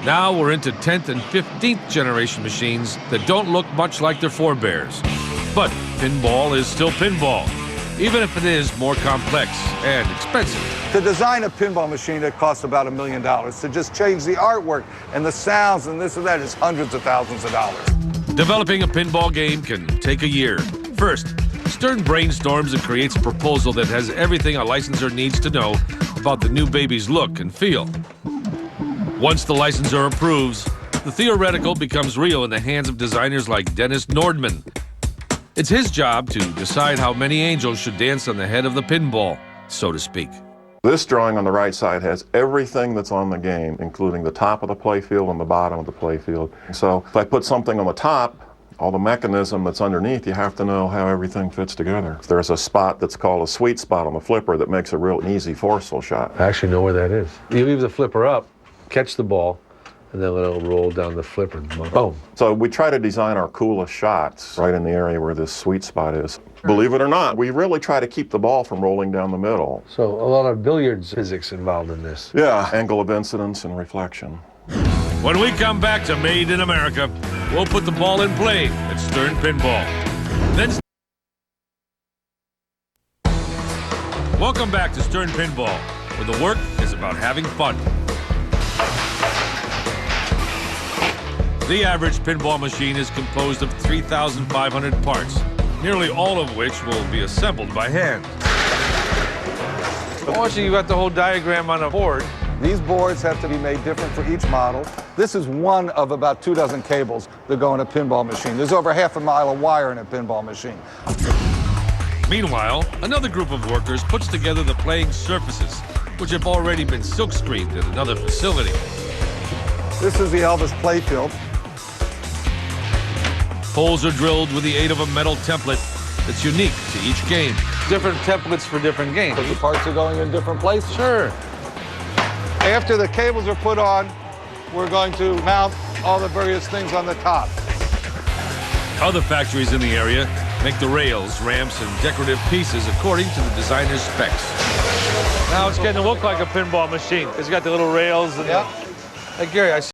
Now we're into 10th and 15th generation machines that don't look much like their forebears. But pinball is still pinball, even if it is more complex and expensive. To design a pinball machine, it costs about $1 million. To just change the artwork and the sounds and this and that is hundreds of thousands of dollars. Developing a pinball game can take a year. First, Stern brainstorms and creates a proposal that has everything a licensor needs to know about the new baby's look and feel. Once the licensor approves, the theoretical becomes real in the hands of designers like Dennis Nordman. It's his job to decide how many angels should dance on the head of the pinball, so to speak. This drawing on the right side has everything that's on the game, including the top of the playfield and the bottom of the playfield. So if I put something on the top, all the mechanism that's underneath, you have to know how everything fits together. There's a spot that's called a sweet spot on the flipper that makes a real easy forceful shot. I actually know where that is. You leave the flipper up, catch the ball, and then it'll roll down the flipper. Boom. So we try to design our coolest shots right in the area where this sweet spot is. Believe it or not, we really try to keep the ball from rolling down the middle. So a lot of billiards physics involved in this. Yeah, angle of incidence and reflection. When we come back to Made in America, we'll put the ball in play at Stern Pinball. Then welcome back to Stern Pinball, where the work is about having fun. The average pinball machine is composed of 3,500 parts, nearly all of which will be assembled by hand. Also, you got the whole diagram on a board. These boards have to be made different for each model. This is one of about 24 cables that go in a pinball machine. There's over half a mile of wire in a pinball machine. Meanwhile, another group of workers puts together the playing surfaces, which have already been silk-screened at another facility. This is the Elvis playfield. Holes are drilled with the aid of a metal template that's unique to each game. Different templates for different games. Because the parts are going in different places. Sure. After the cables are put on, we're going to mount all the various things on the top. Other factories in the area make the rails, ramps, and decorative pieces according to the designer's specs. Now it's getting to look like a pinball machine. It's got the little rails and Yeah. Hey, Gary, I see